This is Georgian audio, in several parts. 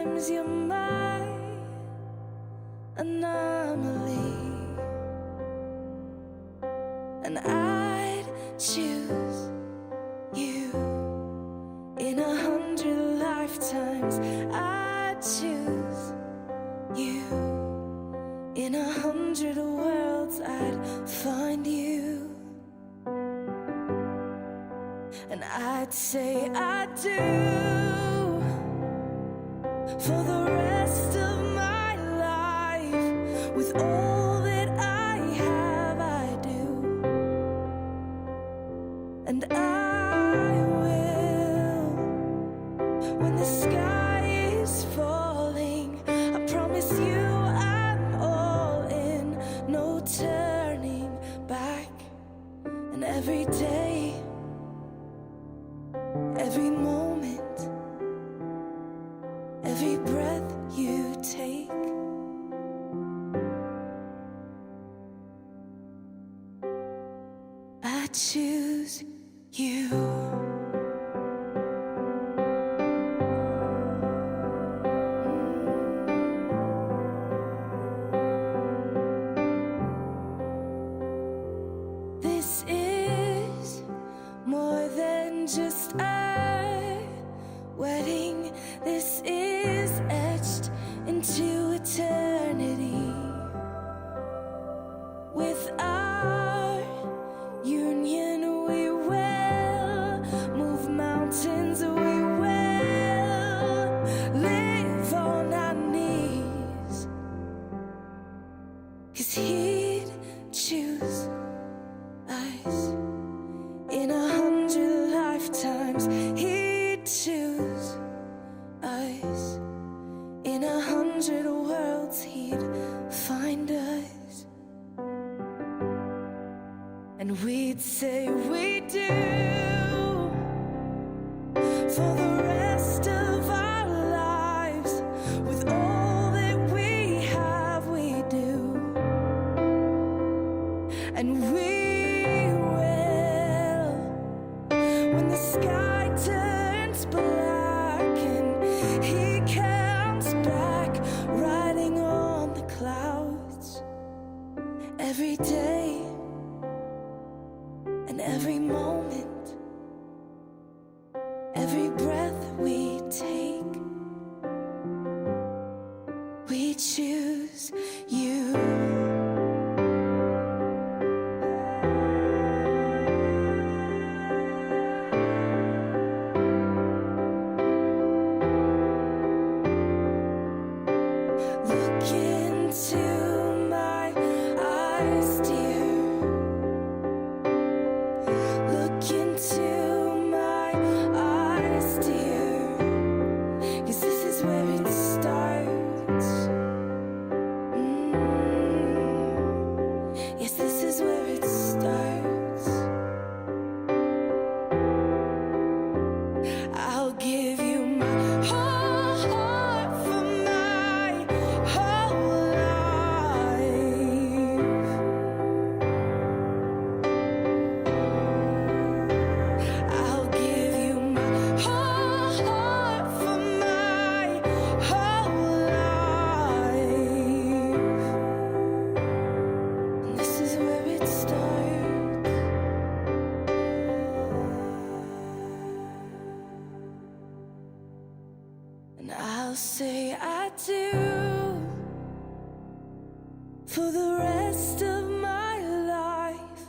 Sometimes you're my anomaly, and I'd choose you in 100 lifetimes. I'd choose you in 100 worlds. I'd find you, and I'd say I do for the rest of my life. With all that I have, I do, and I will. When the sky is falling, I promise you I'm all in, no turning back. And every day, every moment, every breath you take, I choose you. This is more than just a wedding. This is etched into eternity. With our union, we will move mountains. We will live on our knees, 'cause he'd choose us in 100 lifetimes. He'd choose us in 100 worlds. He'd find us, and we'd say we do for the rest of our lives. With all that we have, we do, and we will. When the sky turns black and he comes back riding on the clouds, every day and every moment, every breath we take, we choose you. Look into my eyes, dear. Look into my eyes, dear. 'Cause this is where it starts. Yes, this is where it starts. I'll give you my whole heart for my whole life. I'll give you my whole heart for my whole life. And this is where it starts. And I'll say I do for the rest of my life.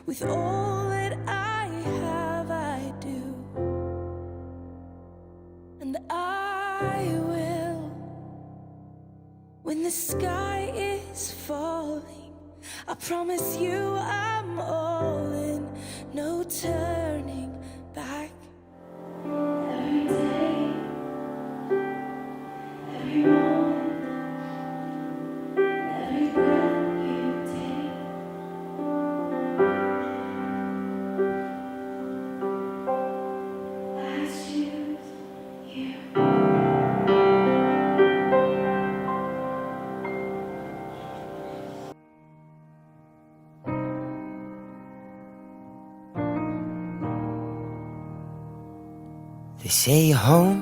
With all that I have, I do, and I will. When the sky is falling, I promise you I'm all in, no turning back. Every day, every moment, every breath you take, I choose you. They say home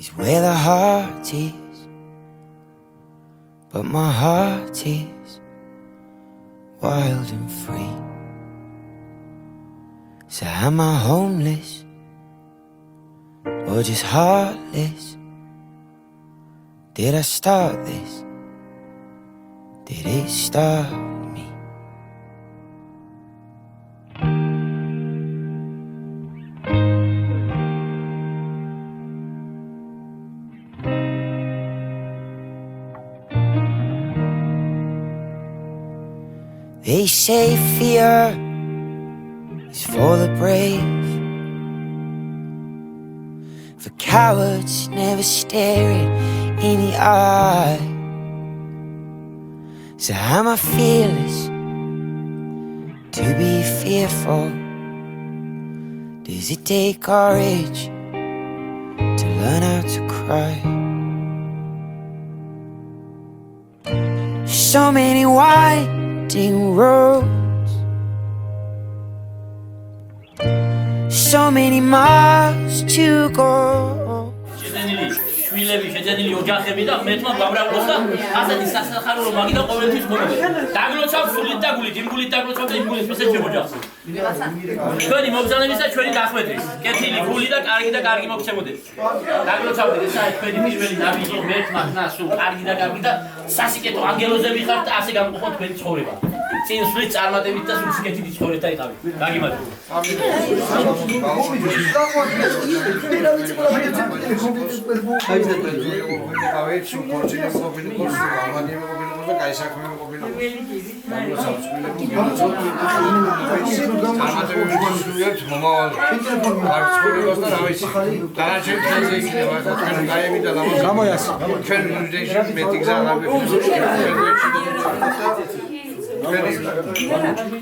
is where the heart is, but my heart is wild and free. So am I homeless or just heartless? Did I start this? Did it start me? They say fear is for the brave, for cowards never staring in the eye. So am I fearless to be fearful? Does it take courage to learn how to cry? So many winding roads, so many miles to go. შვილები შეძენილი ოჯახები და ღმერთმა გაბრალოს და ასეთი სასახარო რომ მაგიდა ყოველთვის მომდე. დაგლოცავ სულით და გულით, იმ გულით დაგლოცავ და იმ გულით მისეჩებ ოჯახს. ჩვენი მოგზაურობისა ჩვენი დახვედრის, კეთილი გული და კარგი მოგცემოდეს. დაგლოცავდეთ ესაა ჩვენი პირველი ნაბიჯი ღმერთმა ხნა სულ კარგი და სასიკეთო ანგელოზე ვიხართ და ასე გამყოფო თქვენი ცხოვრება. წინ სulit წარმატებით და სულ სიკეთით ცხოვრეთ და იყავით. გაგიმადლო.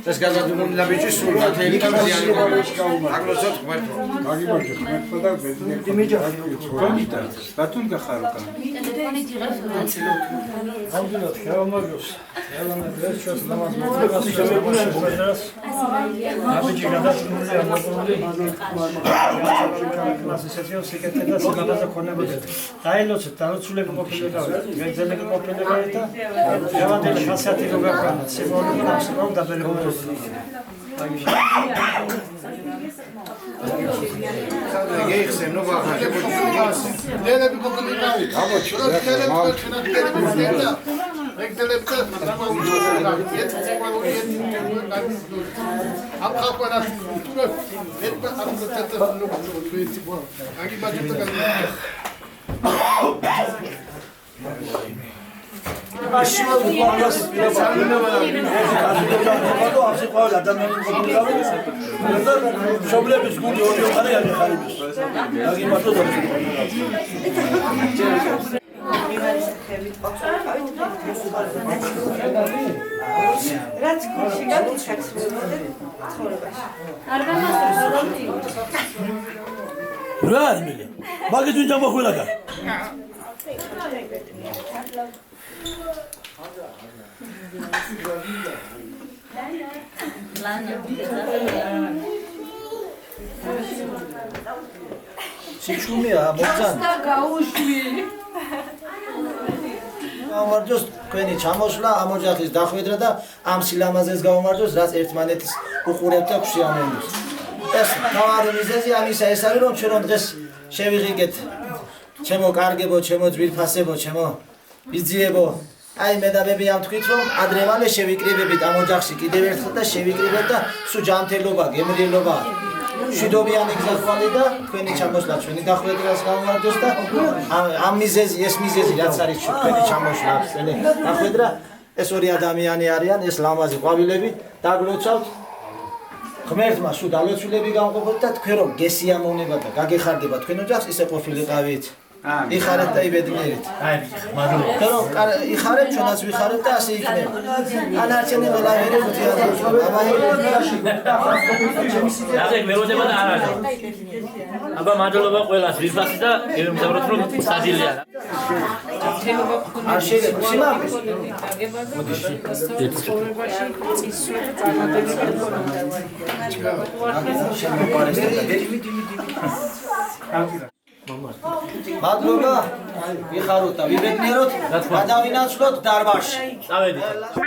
Das ganze Ding da bitte so da Tele kann sie ja aglotsot khmert gagimorjo khmert da image gagita batun gakharuka telefoni იღებს ამბილოთ ხელმოგოს ხელმოგოს ჩვენს ნამაზ მოწევას შემოგვიყვანოს აბიჯი გადაშრული ამოწმული კლასისებიო სიკეთე და სიგაბაზა ქონებოდა დაილოცეთ დაროცულები ყოფილიყავ გეგზელები ყოფილიყავ დაევანდელი ხასიათი რო გაყვანა სიყვარული და სიყვარული დაბერებული გეიხსენ ნუ ბახაშე დელები ყოფილიყავი გამოჩი რაც გულში გაჩaks ცხოვრებაში. არ გამასწორებს. რა იმილი? მაგით ვინ დამახვილა გა? სიჩუმია მოგზან. და გაუშვი. გამარჯოს თქვენი ჩამოსვლა ამ ოჯახის დახვედრა და ამ სილამაზეს გამარჯოს რაც ერთმანეთის უყურებთ და გვშიამოვნებს. ეს თავარი მიზეზი ამისა ეს არის რომ ჩვენ დღეს შევიღიგეთ ჩემო კარგებო, ჩემო ძვირფასებო, ჩემო ბიძიებო. აი მე და ბები ამ თქვით რომ ადრევანე შევიკრიბებით ამ ოჯახში კიდევ ერთხელ და შევიკრიბეთ და სულ ჯანმრთელობა, გემრიელობა შვიდობიანი გზახვალი და თქვენი ჩამოსვლა ჩვენი დახვედრას გამარჯოს და ამ მიზეზი ეს მიზეზი რაც არის ჩვენი ჩამოსვლა ჩვენი დახვედრა ეს ორი ადამიანი არიან ეს ლამაზი ყვავილები დაგლოცავთ ღმერთმა სულ დალოცულები გამყოფოთ და თქვენ რომ გესიამოვნება და გაგეხარდება თქვენ ოჯახს ისე ყოფილიყავით იხარეთ და იბედნიერით აი მადლობა რომ იხარეთ ჩვენაც ვიხარეთ და ასე იქნება ანარჩენი ველავერი ხუთიანი ასე მელოდება და არ არის აბა მადლობა ყველას ვიფასი და გემზავროთ რომ საძილია არ შეიძლება სიმამრე მადლობა. ვიხაროთ და ვიბედნიეროთ, გადავინაცვლოთ დარბაზში. წავედით.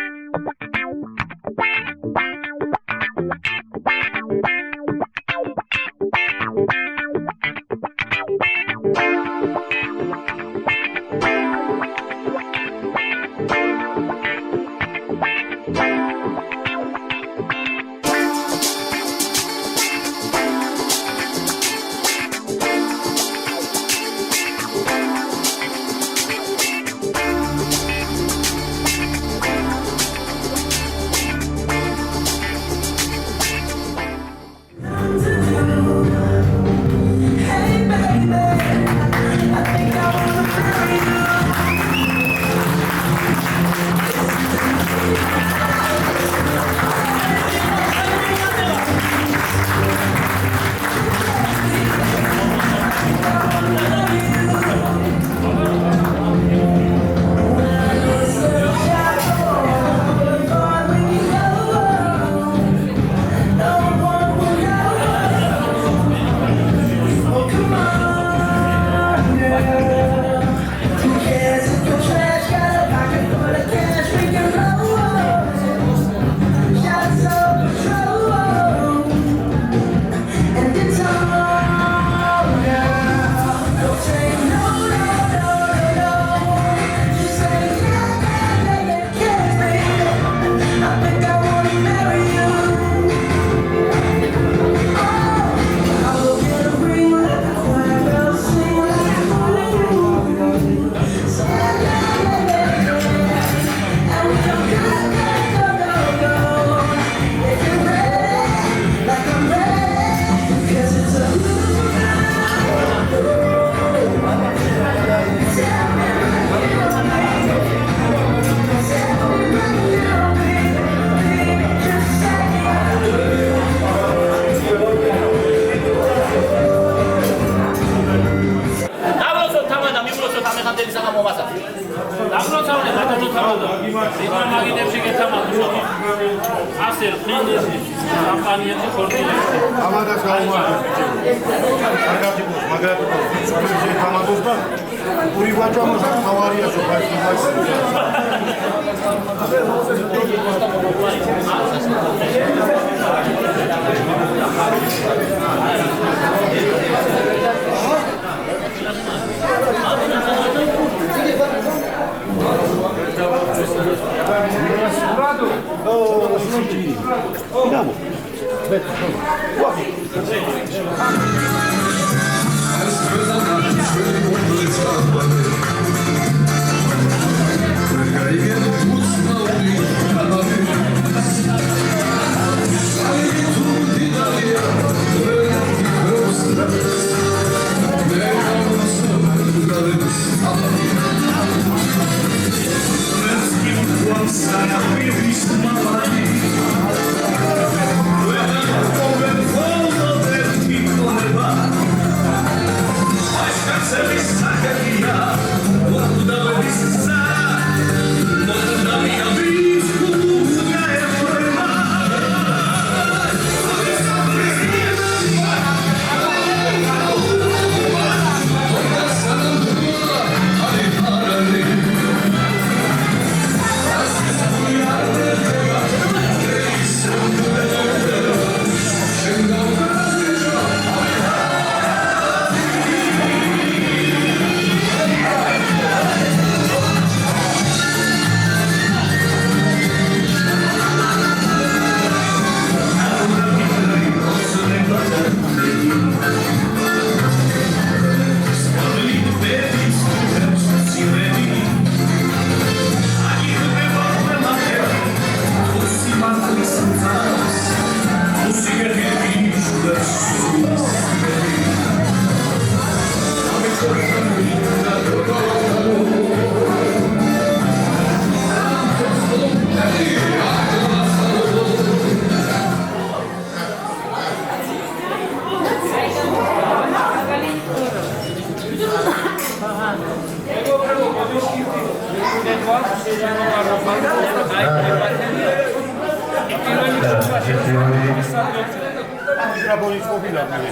მიკროფონის ყოფილა მე.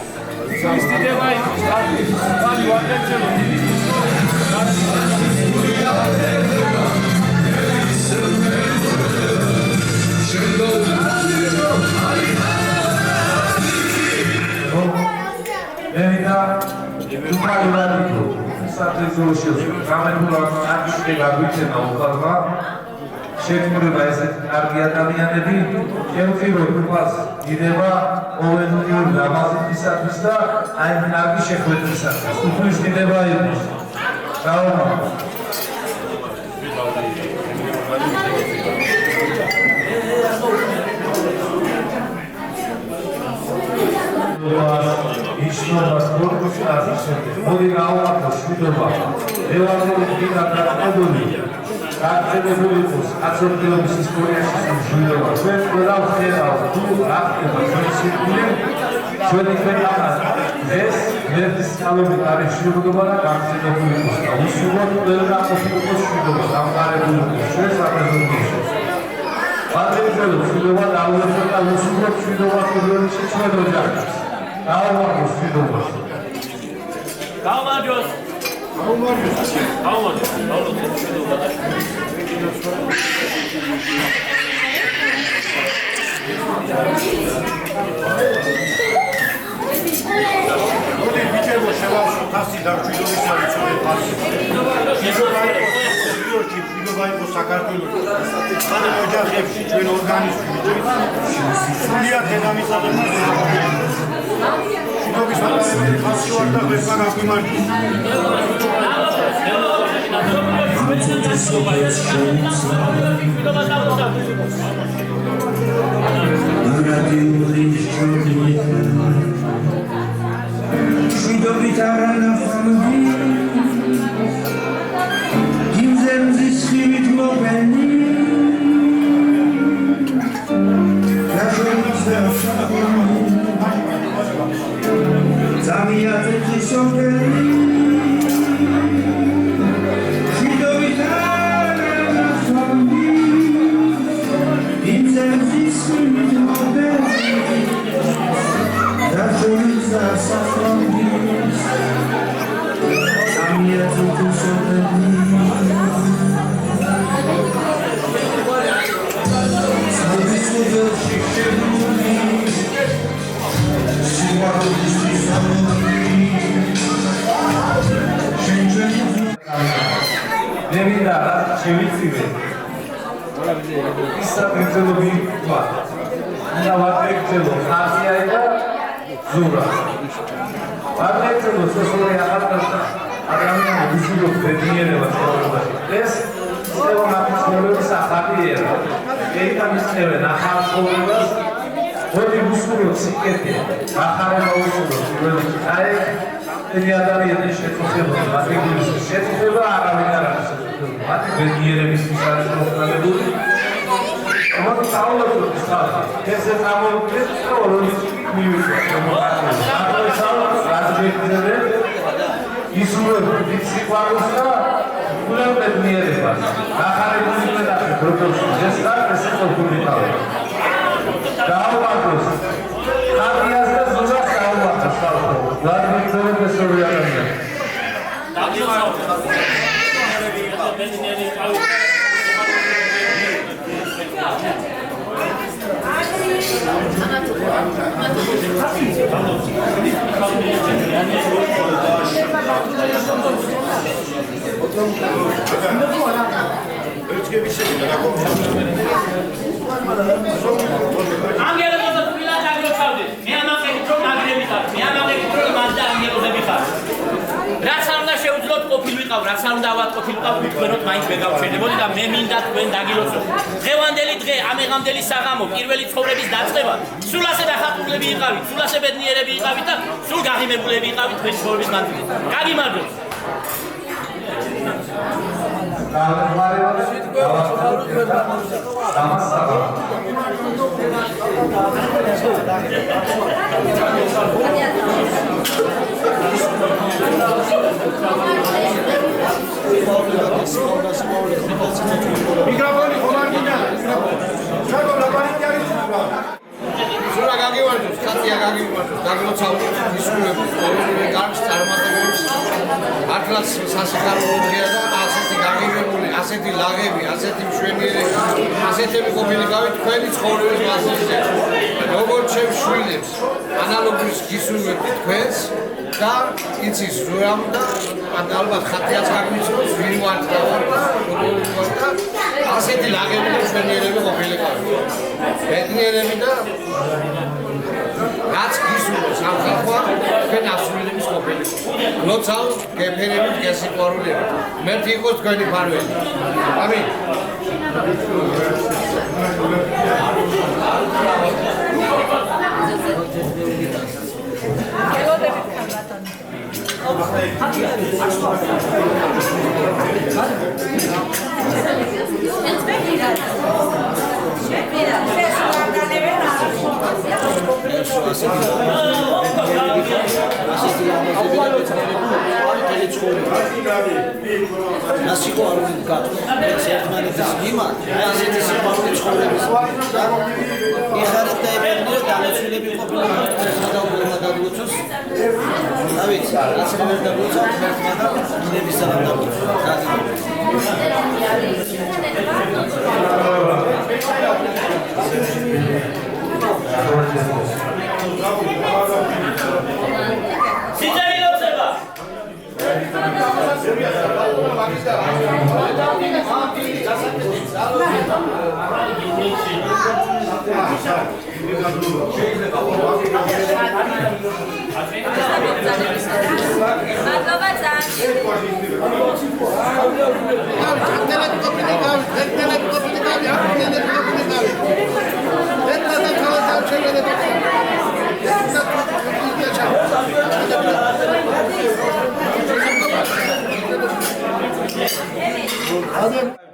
ისტიდება ის ხალი ვარდენჩელო. Evita, tu fai un attimo, state soluzioni, rameno anche che la vita non fa, შექმნება ესეთ კარგი ადამიანები, შემთხვევით უყავს დიდება ყოველდღიური ლამაზებისათვის და აი კარგი შეხვედრისათვის. უფლის დიდება იყოს. გაუმართლა. ისნობას გორგოში ასახებდა. მოდი გაუმართლა შვიდობა. ევანგელიის დიდად დაყრდნილი გაძლიერებული იყოს აცობრიობის ისტორიაში სამშვიდობა. ჩვენ ყველა ვხედავთ თუ რა ხდება ჩვენი სიკვდილი, ჩვენი ქვეყანა დღეს მერდის სწავლებით არის შვიდობა და გაძლიერებული იყოს და უსულოდ ყველა ყოფილიყოს შვიდობა, დამყარებული იყოს ჩვენ საფრთხეში. პატრიოტული შვიდობა დაუერთდა და უსულოდ შვიდობა ყოველთვის ჩვენ ოჯახს. გაუმართლოს შვიდობაში. გაუმარჯოს. მოდი ბიჭებო შევავსო თასი დამშვიდობის არის ჩვენ თასი. შვიდობა იყო საქართველოში. საერთო ოჯახებში ჩვენ ორგანიზმი სრულიად დედამიწა და შვიდობის მატარებელი ხალხი ვარ და ხება გაგვიმარჯოს. Nevida, შევიცივე. ისა მეგზელობი თქვა. და ვაგეგზელო ხარცია და ზურა. ვაგეგზელო სოციალური ახალგაზრდა ადამიანები ისურვებთ ბედნიერებას ცხოვრებაში. ეს ისევა მათმაშორების ახალია. ეიტამისწევენ ახალ ცხოვრებას. მოდი ვუსურვოთ სიკეთე. ახალება ვუსურვოთ პირველი. აი ეს ადამიანის შეწყვეტილება, მათი შეწყვეტილება არავინ არ არის. მათი ბედნიერების მისარეს მოხდებული. მოდი საუბრობთ ხალხი. ესე გამოვიდეს და როლი მივიღოთ. ახლა საუბრობთ რაზეებზე ისურვებთ სიყვარულს და კულავ ბედნიერებას. ახალებული მეტახე პროფესორ ჯესტა ესე ყოფილიყავ. გაუმართლოს. ხარიას და ზურას გაუმართლოს ხალხო. ვარდნიძე პროფესორი არის. რაც არ უნდა შეუძლოთ ყოფილიყავ, რაც არ უნდა ავატყოფილიყავ, თქვენოთ მაინც მეგავშენებოდი და მე მინდა თქვენ დაგილოცოთ. დღევანდელი დღე, ამეღამდელი საღამო, პირველი ცხოვრების დაწყება, სულ ასე დახატულები იყავით, სულ ასე ბედნიერები იყავით და სულ გაღიმებულები იყავით თქვენი ცხოვრების მანძილზე. გაგიმარჯოთ. მიკროფონი ხომ არ გინდა? ჩაგო რა პარიკი არის? სულ გაგივარჯოს, ხათია გაგივარჯოს. დაგლოცავთ ისურვებს ყოველივე გარს წარმატებებს მართლაც სასიხარულო დღეა და ასეთი გაღირებული, ასეთი ლაღები, ასეთი მშვენიერები, ასეთები ყოფილიყავით თქვენი ცხოვრების მასზე. როგორც ჩემს შვილებს ანალოგის გისურვებთ თქვენს და იცის რამ და ალბათ ხათიაც გაგვიცნობს ვინ ვარ და ასეთი ლაღები და მშვენიერები ყოფილიყავით. ბედნიერები და რაც გისურვებს ამ ხალხმა თქვენ ასრულების ყოფილიყო. ლოცავ გეფერებით, გესიყვარულებით. მერტი იყოს თქვენი ფარველი. ამინ.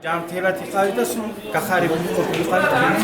ჯანმრთელად იყავით და სულ გახარებული ყოფილიყავით თქვენი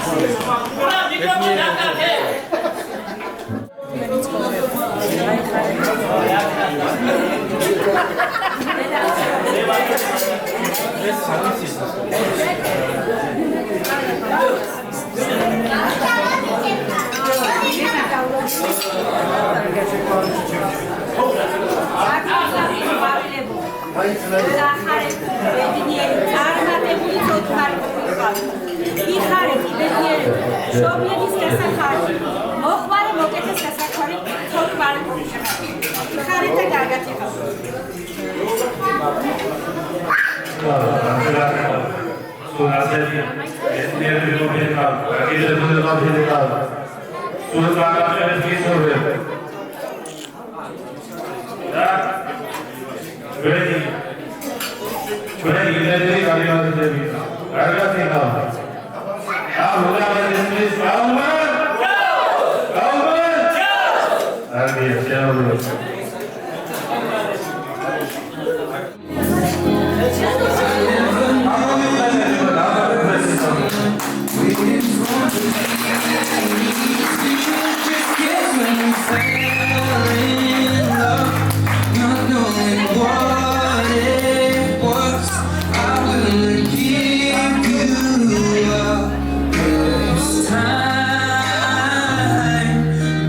Time,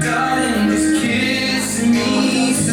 God, and just kiss me.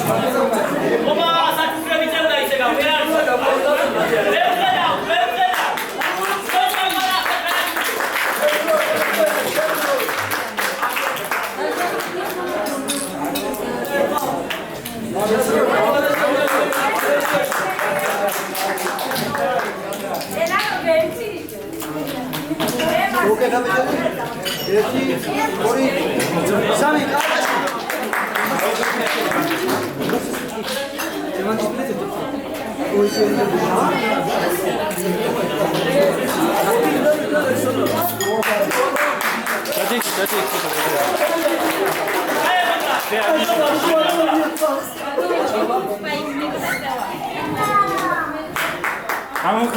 ობა საჩუქრები წევდა ისე გავა ვერ არის I'm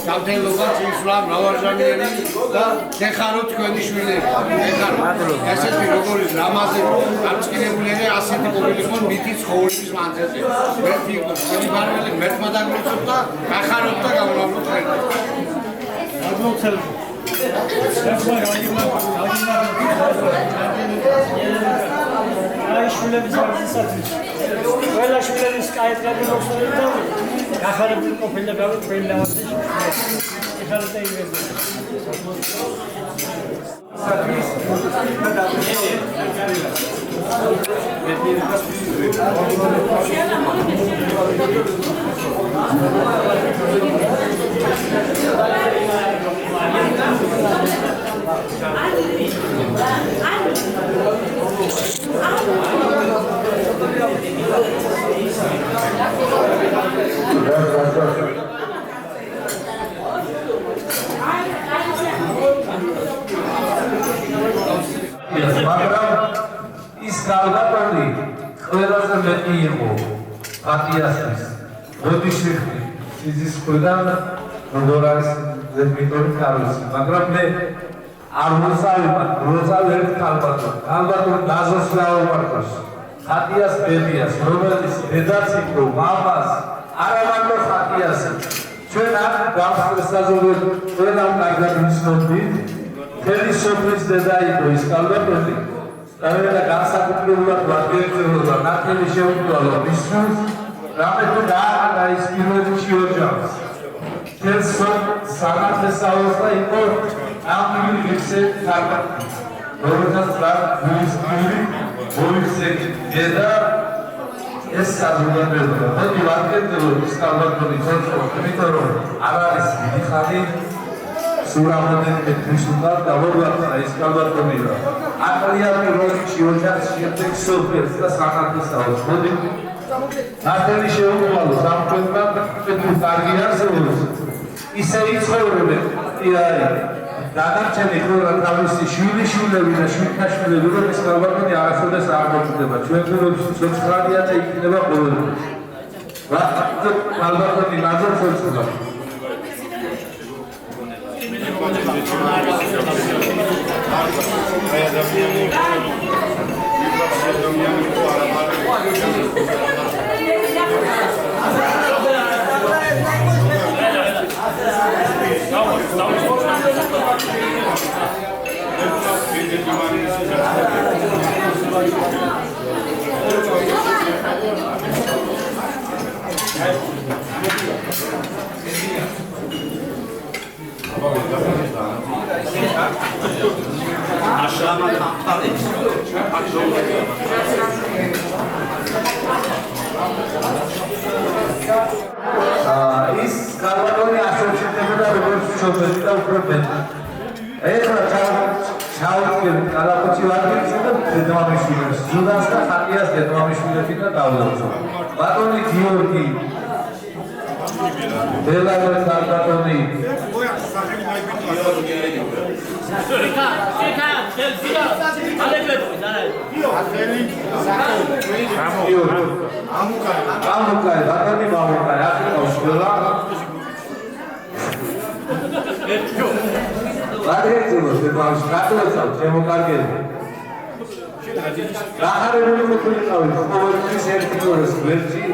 ჯანმრთელობაც ისვლა მრავალჟამიერი და გეხაროთ თქვენი შვილები. გეხაროთ. ესეთი როგორი რამაზები გამწყინებული და ასეთი ყოფილიყო მითი ცხოვრების მანძილზე. ერთი იყო თქვენი ბარველი მერთმა დაგლოცოთ და გახაროთ და გამოვაკლოთ ხელს. აი შვილების არცისათვის ყველა შვილების კაეტრები მოხსნით და გახარებული ყოფილება თქვენ ლავაზში ეხლა და ივეზი მაგრამ ის კალდაკონი ყველაზე მეტი იყო პარტიასთვის ბოდიშვილი ის ყველგან როგორ არის ზედმიტორი კარლოსი მაგრამ მე არ მოსავი ერთ კალბატონ დაზოს დაუვარდოს ხატიას ბებიას რომელიც დედაც იყო მამას არა მარტო ხატიას ჩვენ აქ გავსაზრდეთ ყველა კარგად ვიცნობდით თელი სოფლის დედა იყო ის კალბატონი და მე განსაკუთრებულად ვაგებდა ნათელი შეუდგალო მისთვის რამე თუ გააკეთა ის პირველი შეოჯავს თელს სანათლესაოს და იყო ამ მიგრიცე კარგად რომელსაც და მოიხსენე დედა ეს საზოგადოება მოდი ვაკეთებ ის კალბატონი ცოტა იმიტომ რომ არ არის მიხარი სურამოდენ თვისუნდა და ვორვაცა ის კალბატონი რა აკრიამი როჩი ოჯახს შემდეგ სოფელს და სანათლესაოს მოდი ნათელი შეუვალო სამწუხაროდ თუ კარგი არსებობს ისე იცხოვრებენ დანარჩენი ყველა თავისი შვილიშვილები და შვილთაშვილები რომ ეს კალბატონი არასოდეს არ მოხდება ჩვენ ცოცხალია და იქნება ყოველთვის რა კალბატონი ნაძარ ცოცხალია ის კალბატონი ასოცირდებოდა როგორც ჩობელი და უფრო მეტი. ეხლა ჩავდგებით კალაპოჩი ვარგებს და დედმამიშვილებს, ზუდას და ხატიას დედმამიშვილები და დავდაცო. ბატონი გიორგი დელავე კალბატონი ამუკაი ბატონი მამუკაი აკეთავს ვარგებულოს დედმამიშვილებს გატოვებსავ ჩემო კარგები გახარებული მოხდიყავი ყოველთვის ერთი გორეს გვერდში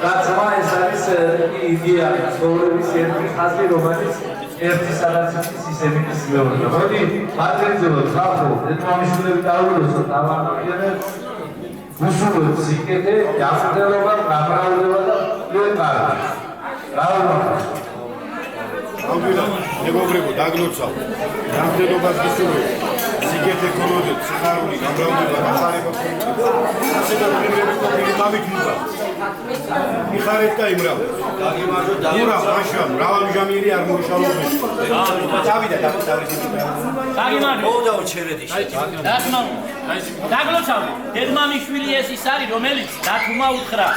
რაც ეს არის იდეა ცხოვრების ერთი ხაზი რომელიც ერთი სადაცის ისემის მეორე მოდი ვარგებულოს ხალხო დედმამიშვილები დაუბრუნოთ დავანებიან უსულოდ სიკეთე დამწერლობა გამრავლება და ლეპარა დაუბრუნოთ მეგობრებო დაგლოცავ რამდენობას გისურვებ სიგეთე ქონოდეთ სიხარული გამრავლება გახარება ასე და პირველი ყოფილი დამიქნუდა მიხარეთ და იმრავეთ დაგიმარჯვა მაშა მრავალჟამიერი არ მოიშალობენ დავიდა დაგიმარჯვა მოვდაო ჩერედიში დაგლოცავ დედმამიშვილი ეს ის არის რომელიც დათუმა უთხრა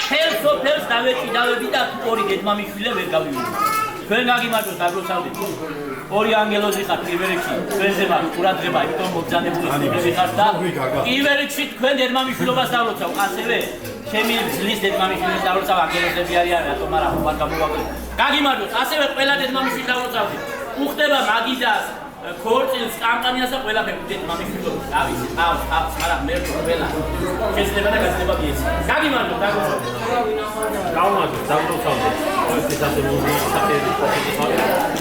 ფელს დავეჭიდავები და ორი დედმამიშვილი ვერ გავივლი ჩვენ გაგიმარჯვოთ დაგლოცავდით ორი ანგელოზი ხართ პირველში ჩვენზე მაგ ყურადღება იმიტომ მოგზადებული ხართ და პირველში თქვენ დედმამიშვილობას დაგლოცავ ასევე ჩემი ძლის დედმამიშვილის დაგლოცავ ანგელოზები არიან რატომ არა ხوار გამოვაკლეთ გაგიმარჯვოთ, ასევე ყველა დედმამიშვილი დაგლოცავთ. უხდება მაგიდას, ქორწილს, კამპანიას და ყველაფერი დედმამიშვილი. დავიცი, ყავს, მაგრამ მე ყველა შეიძლება და გაზრდება მიეცი. გაგიმარჯვოთ, დაგლოცავთ. გავმარჯვოთ, დაგლოცავთ. ეს ასე მოვიდა საფერი პროფესორი.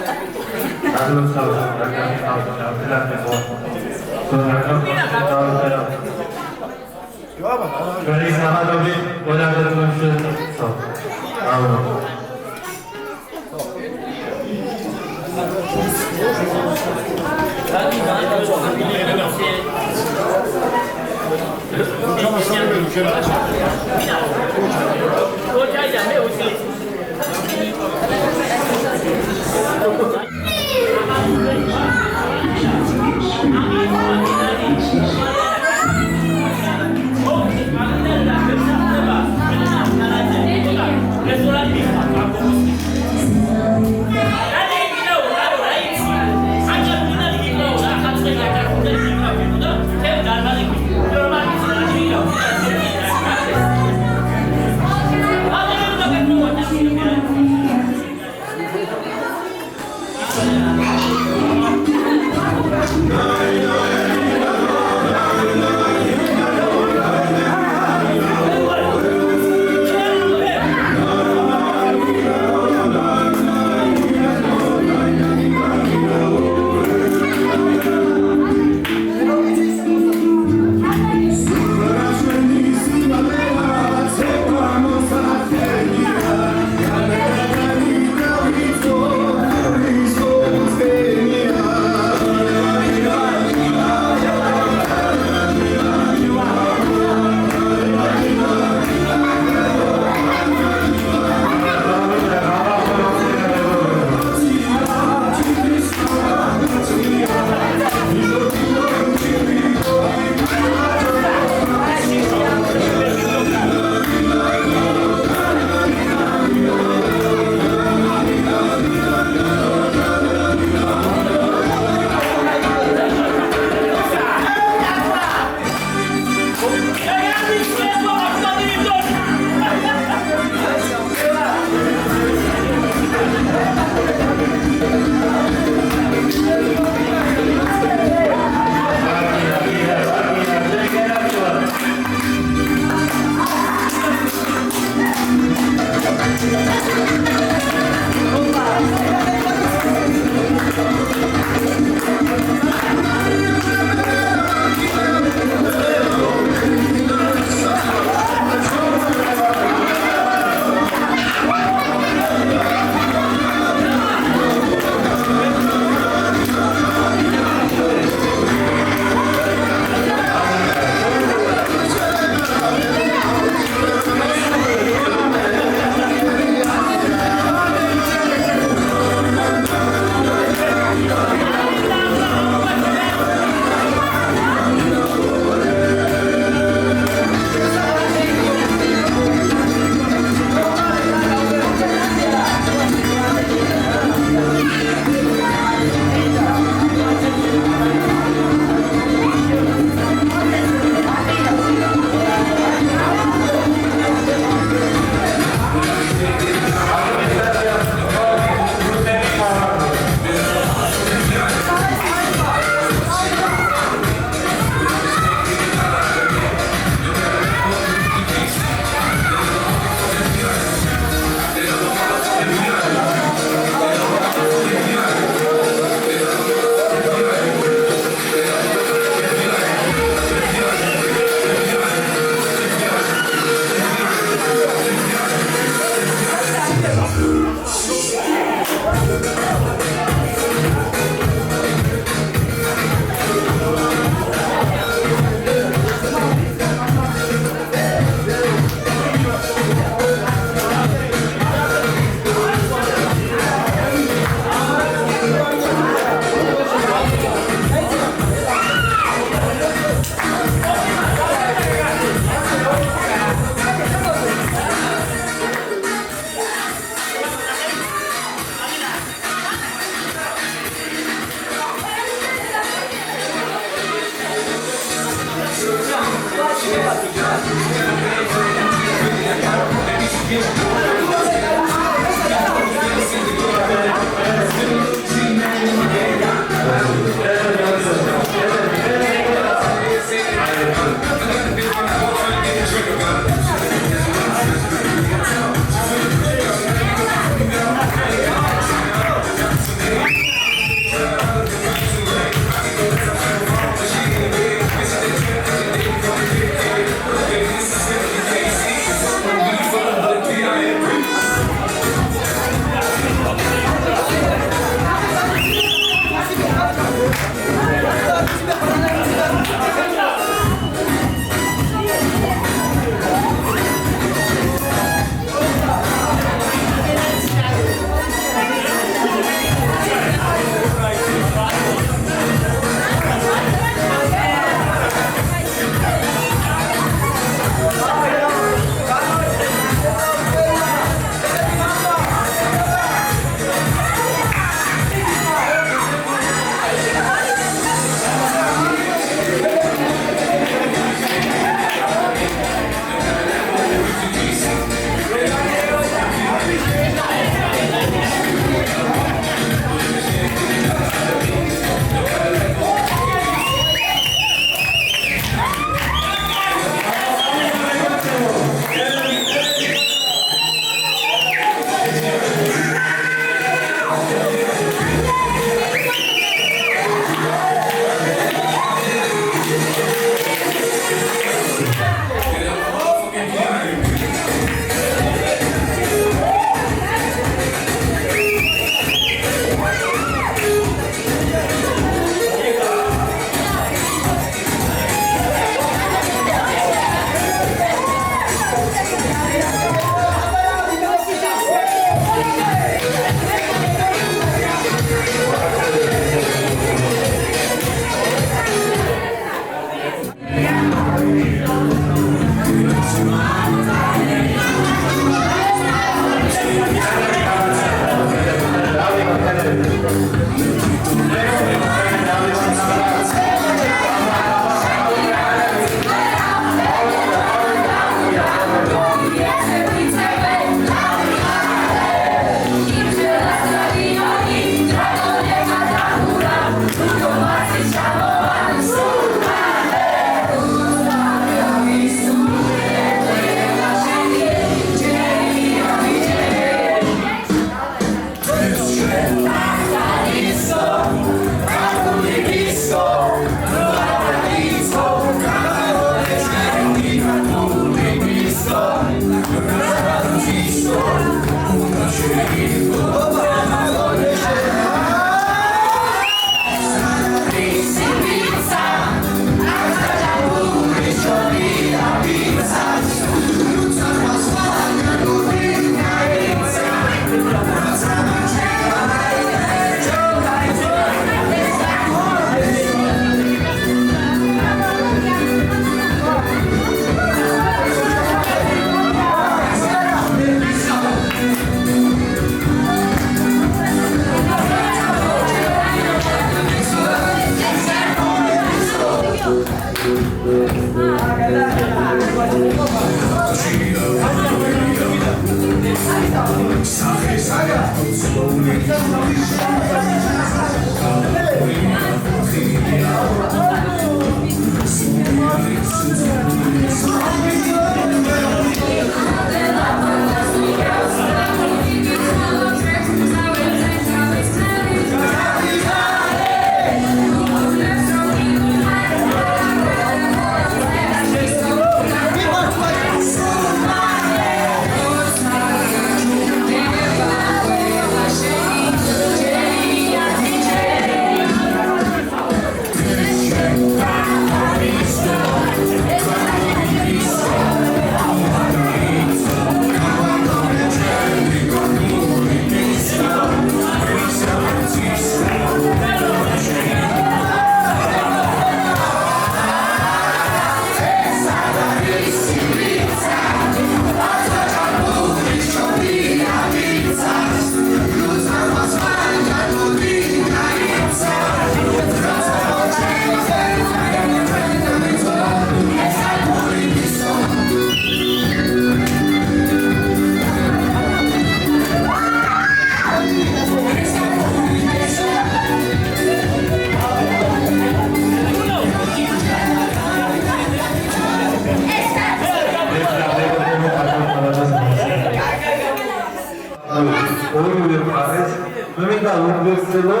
მინდა ვუძველო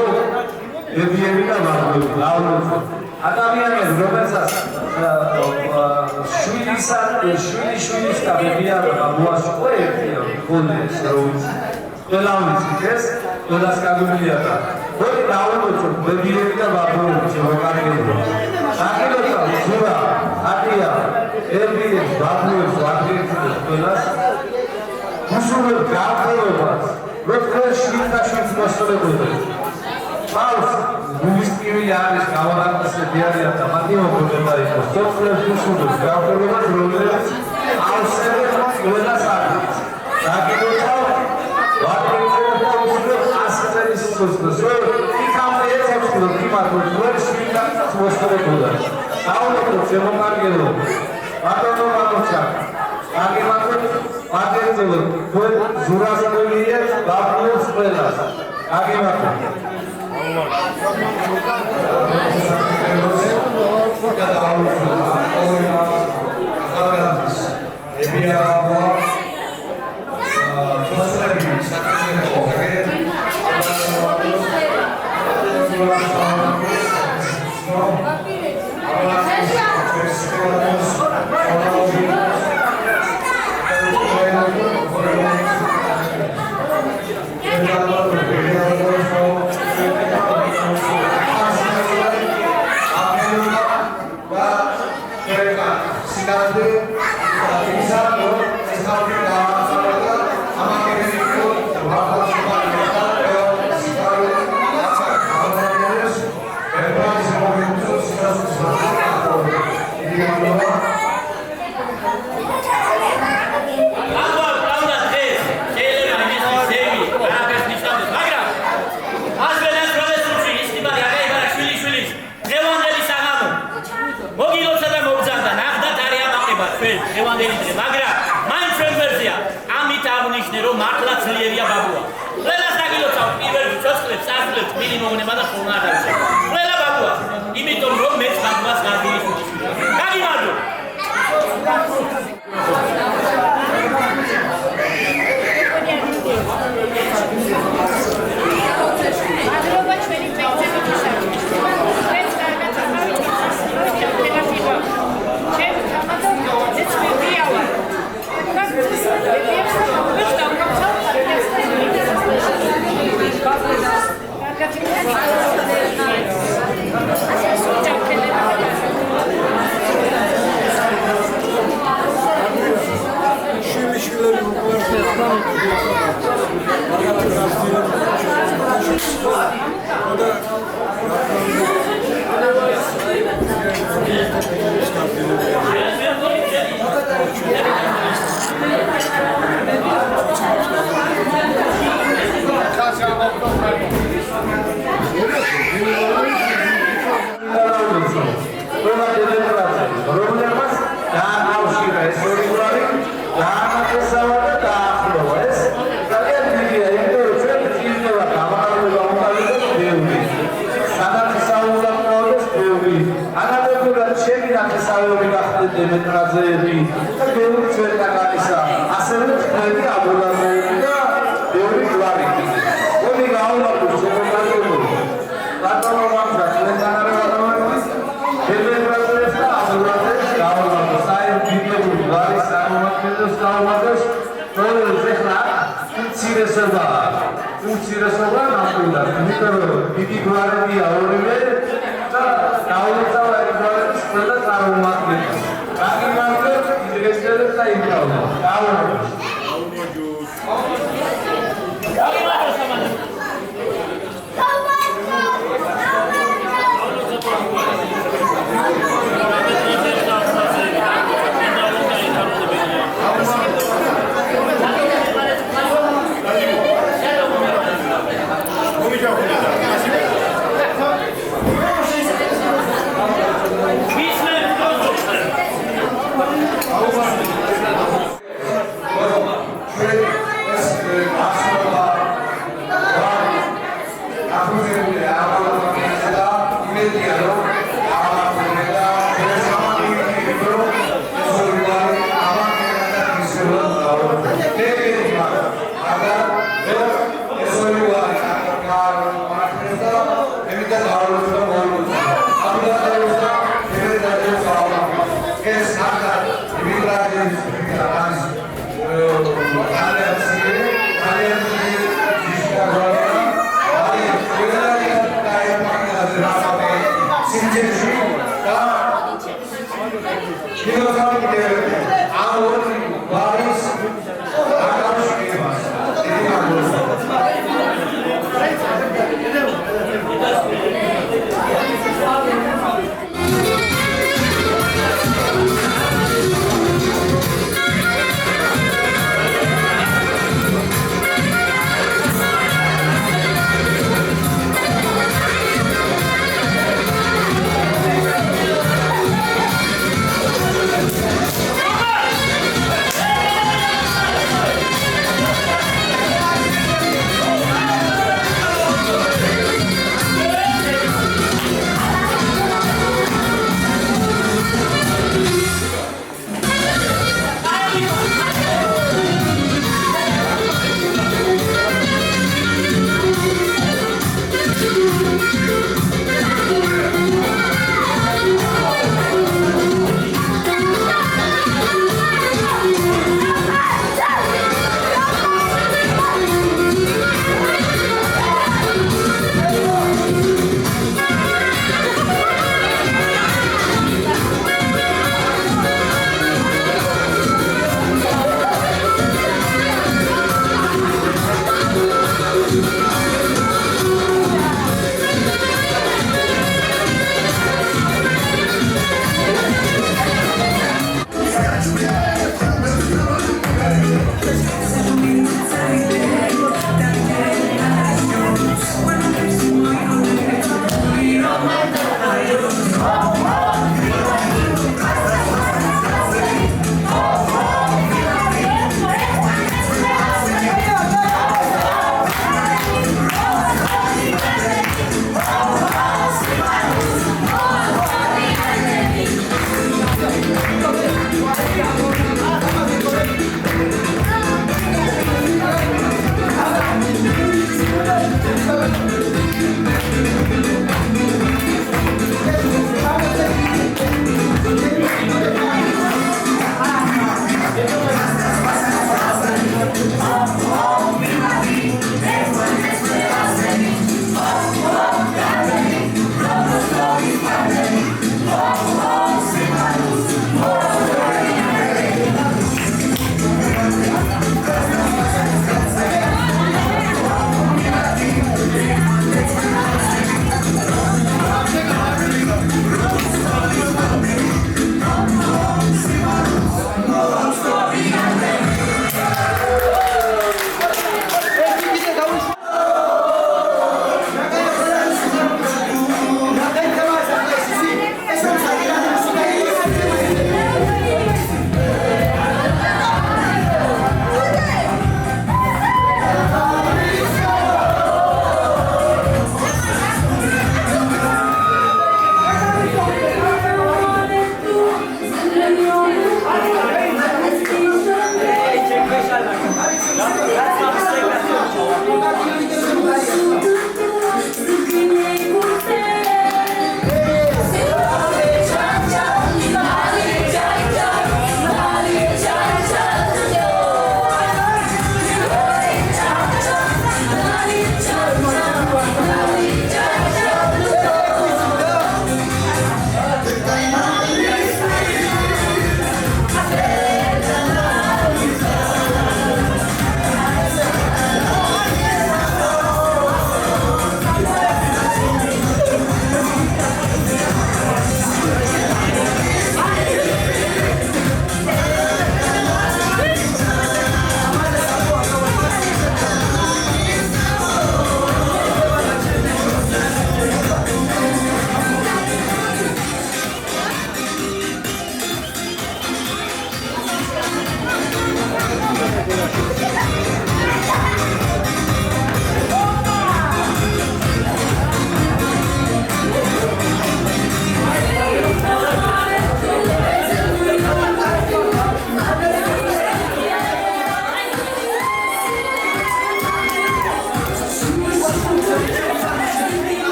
ებიები და ვარდები ლაუნო ადამიანებს რომელსაც შვილის და ბებიარება მოასწრო ერთია ხოლმე ყველამის ეს ყველას კაგულია და მოდი დავამოწო ბებიები და ვარდები შემოგარგებია აკეთებდა ზურა ატია ებიებს ვარდებს ყველას უსურვებ გაყოლებას როცა შვილთაშვილს მოსწორებოდი Paus, გუგისტივი არის გავარანტესები არიან და მათი მოგონება იყოს. სოციალურ უსულებს გაყოლებას რომლებიც ავსებენ ყველას არის. საკითხავ ვაკეთებ და უსულებ 100 წელს სოციალს. იქამდე ეცებს რომ იმათოს ვერ შვილთაშვილს მოსწორებოდა. დაუნებო შემოგარგებო. ბატონო ბატონჩა აგებათო პატენტებო თქვენ ზურასტევია ბაბულს ყველას აგებათო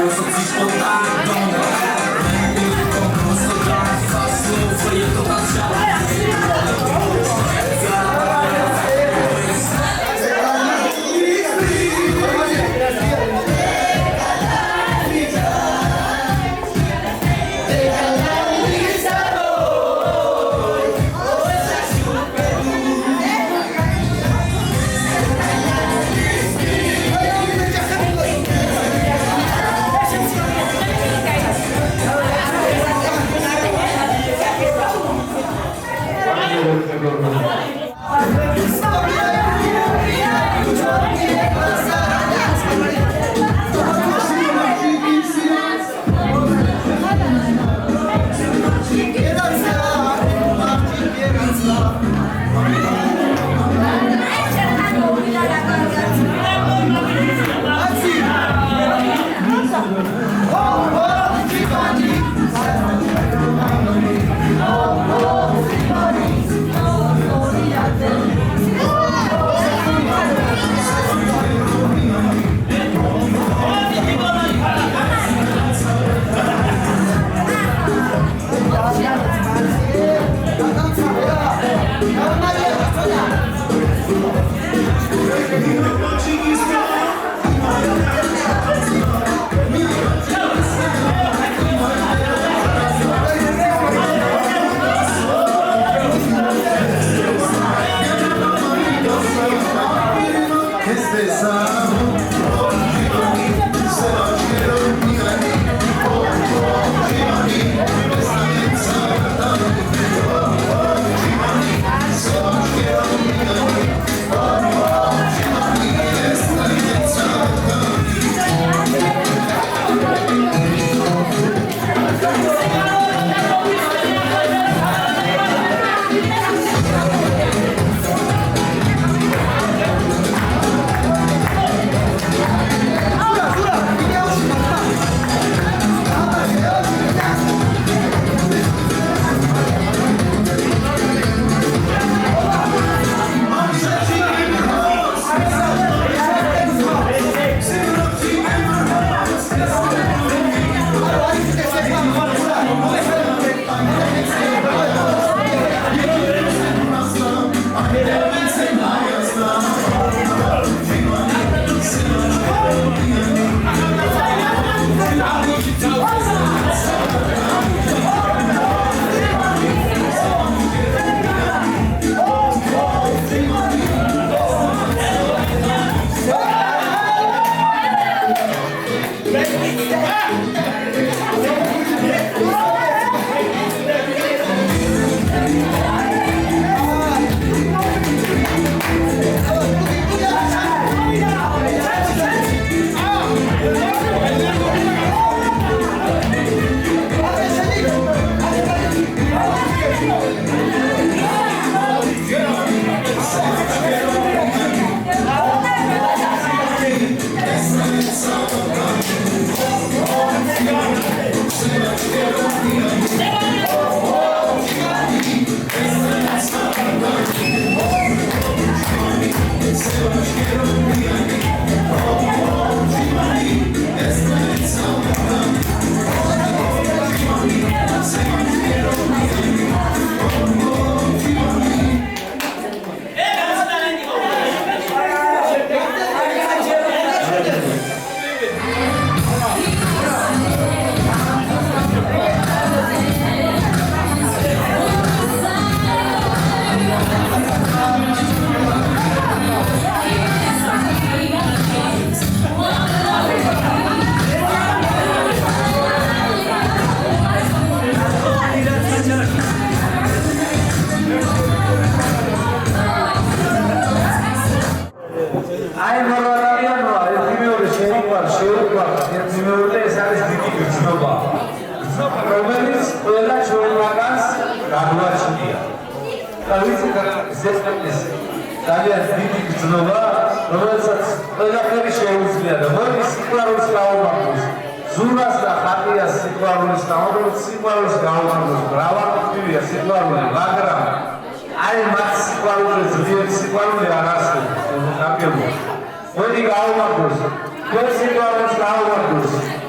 When you go out,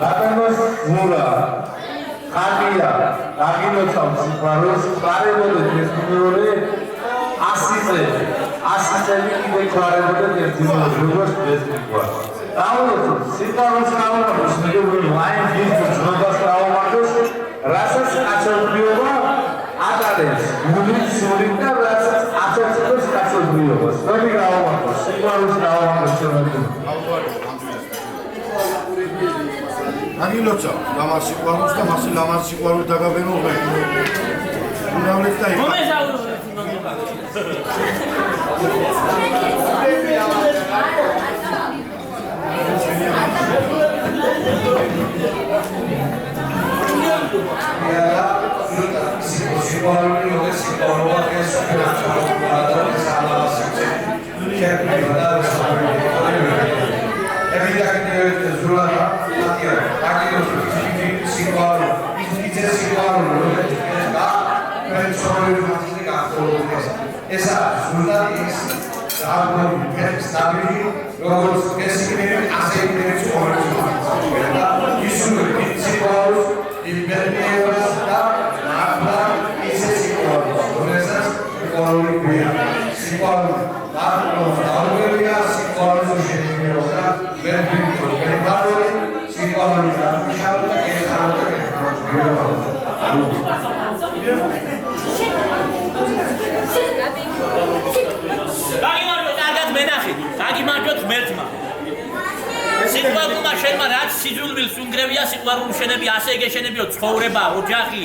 რატომოს მურა ხალია დაგინოცავთ სიყვარულს ყარებოდეთ ეს მეორე 100 წელი კიდე ყარებოდეთ ეს მეორე როგორც ეს სიყვარული დაუნოცოთ სიყვარულს გავამართოს მეგობრებო აი ის ძნობას გავამართოს რასაც აწევდიობა ატარებს გულით სულით და რასაც აწევდიობს კაცობრიობას თქვენი გავამართოს სიყვარულს გავამართოს შემოგვიდგა აგილოცა ლამაზ სიყვარულს და მასე ლამაზ სიყვარულს დაგაბენო მე უნავლეთ და იქ esa resulta es algo estable los que se quieren hacer de su organización y su principios y permisos habla y se psicólogos con esas psicología psicólogos los autoridades psicólogos ingenieros verbitos verballes psicólogos que es algo que გაგიმარჯოთ კარგად მენახეთ გაგიმარჯოთ ღმერთმა სიყვარულმა შენმა რაც სიძულვილს უნგრევია სიყვარულის შენები ასე ეგეშენებიო ცხოვრება ოჯახი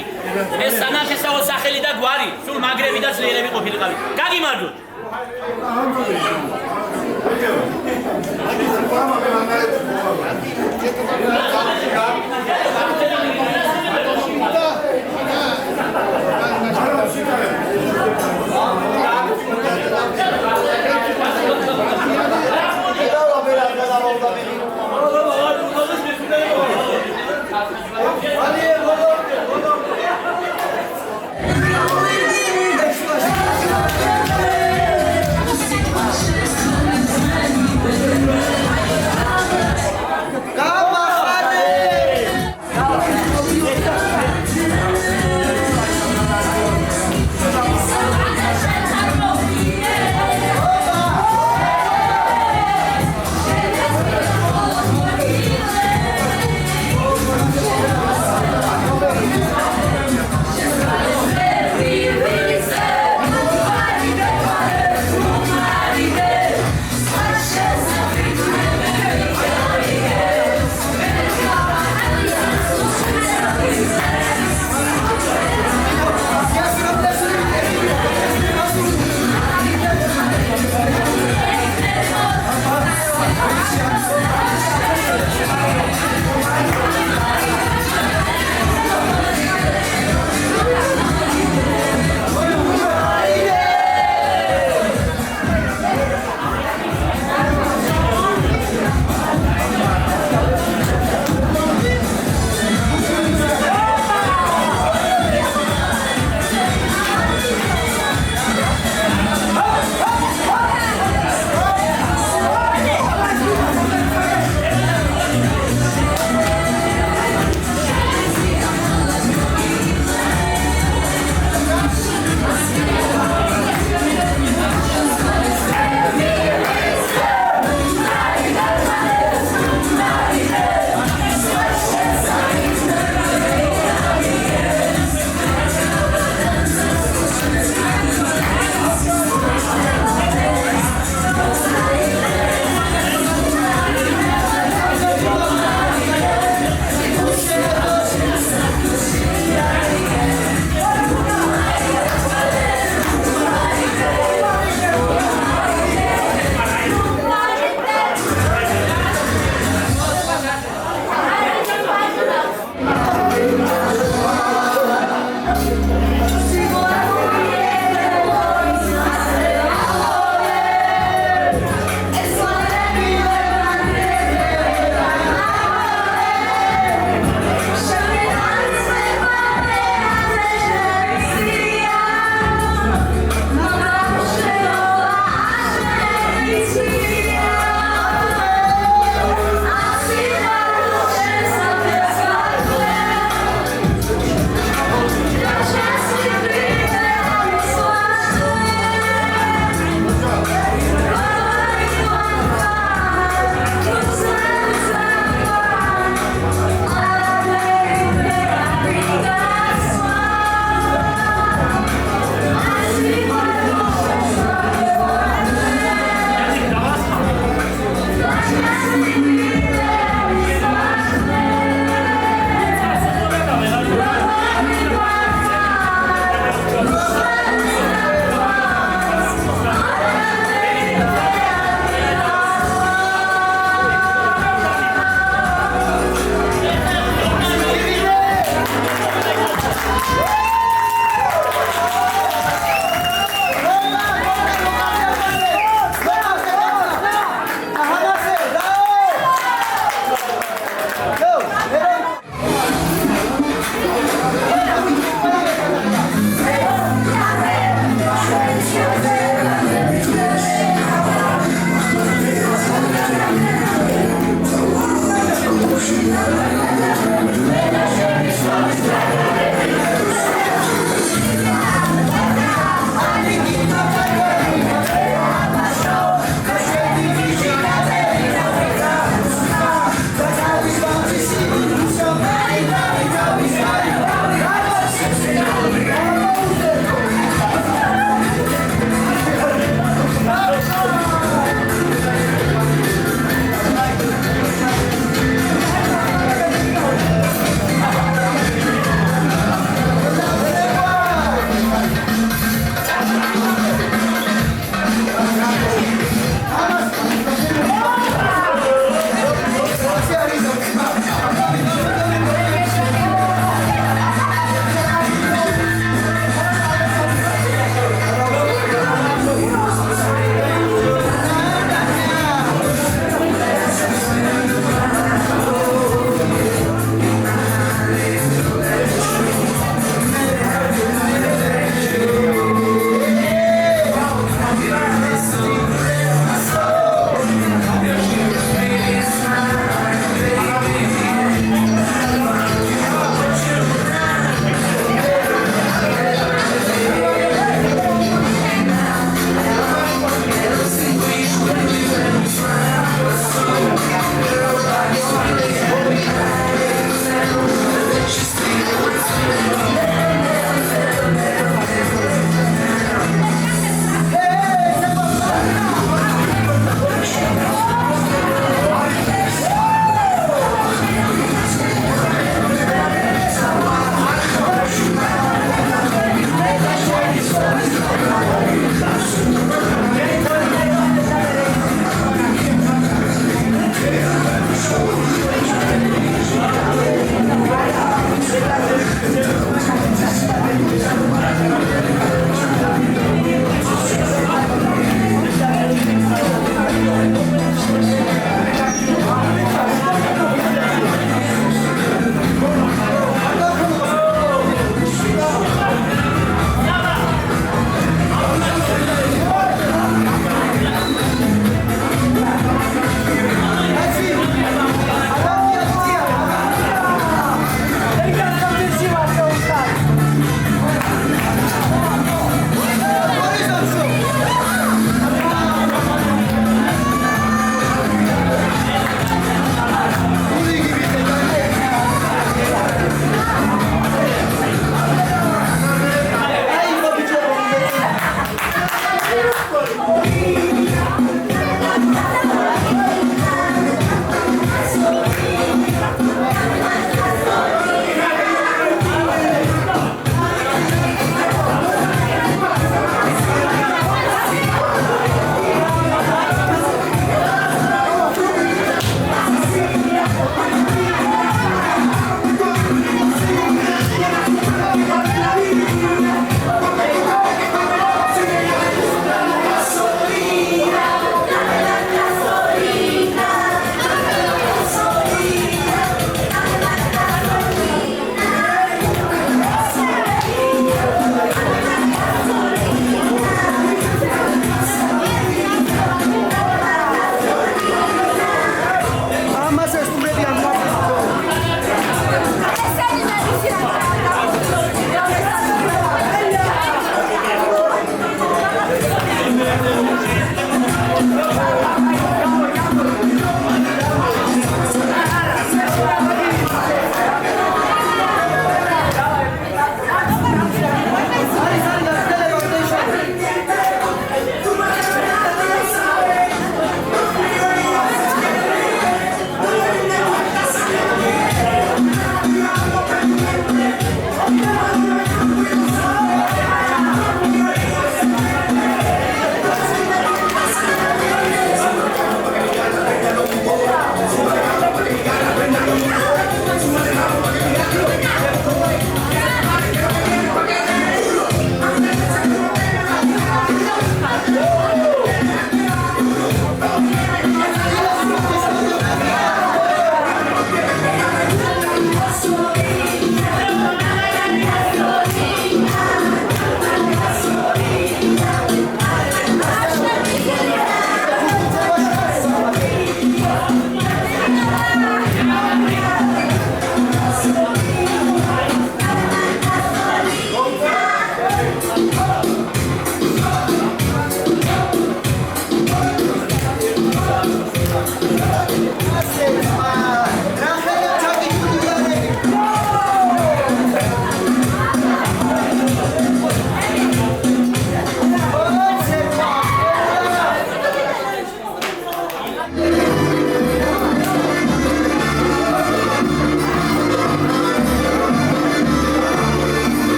ეს სანახესაო სახელი და გვარი სულ მაგრები და ძლიერები ყოფილიყავი გაგიმარჯოთ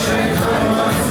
Shake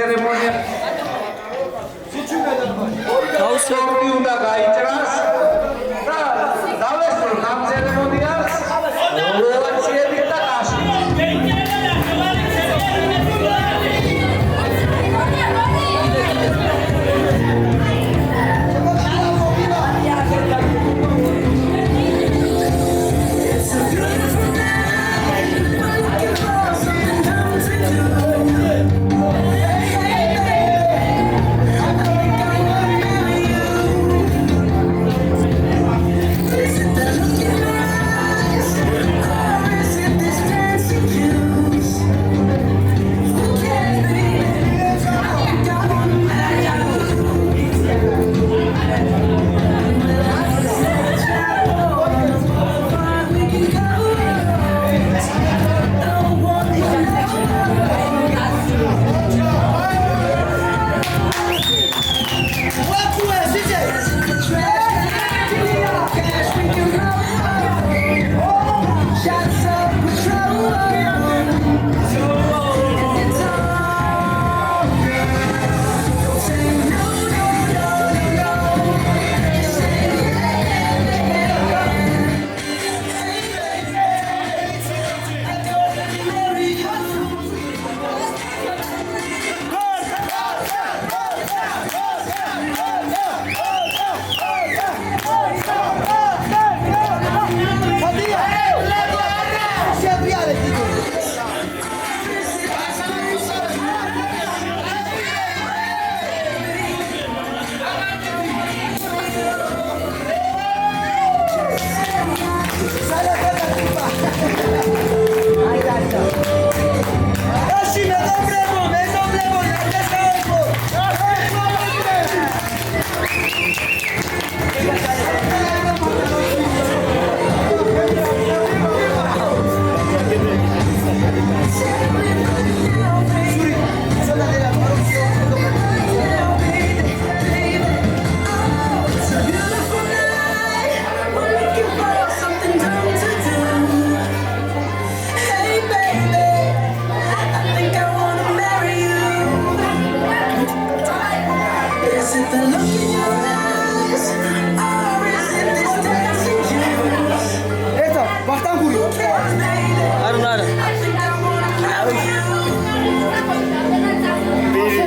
ცერემონია თავსები უნდა გაიჭრას და დავესწროთ ამ ცერემონიას ოვაციებით და კაში.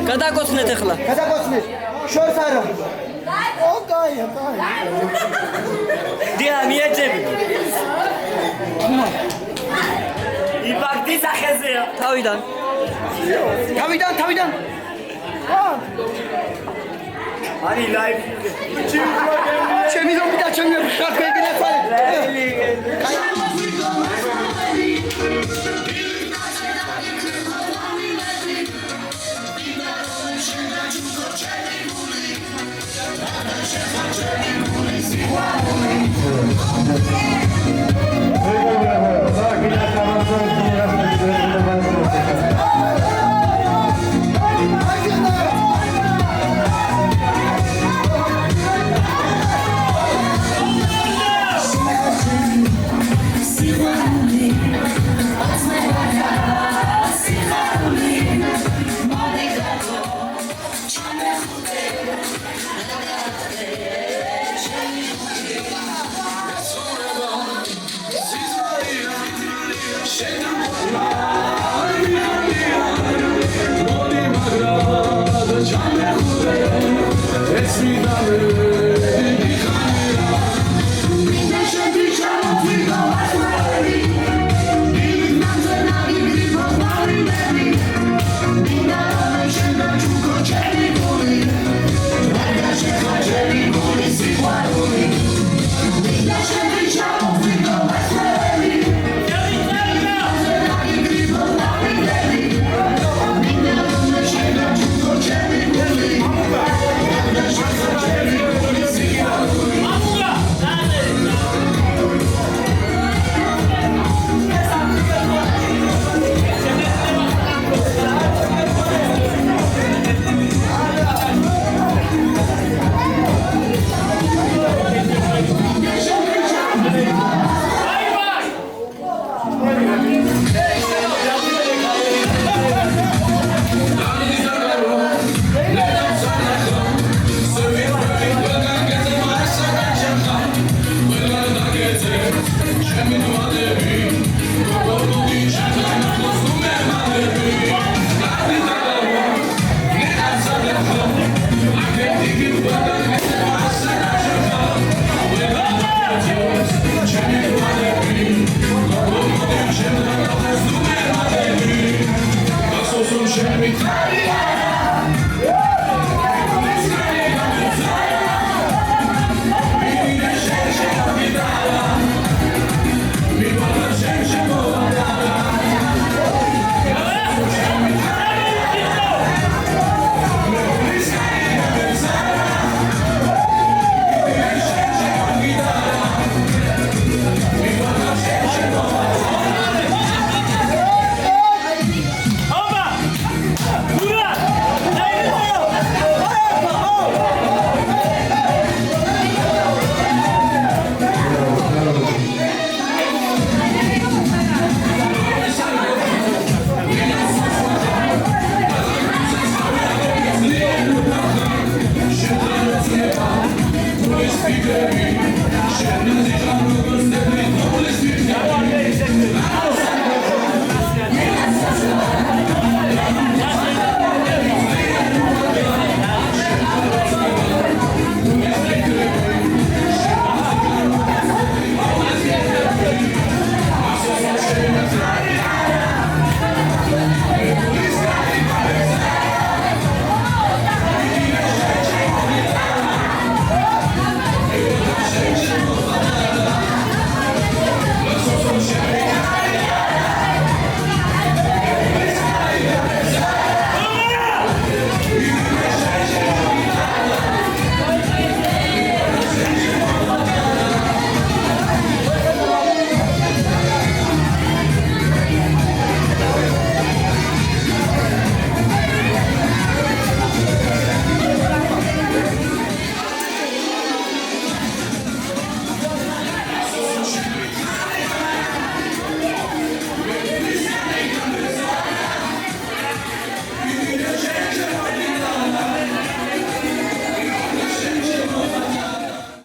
გადაკოცნეთ ახლა. გადაკოცნეთ. შორს არა. ოკაი. დია მიეჭები. იბაგდი სახეზეა. თავიდან. არი ლაივ. ჩემი რომ და ჩემი ხარ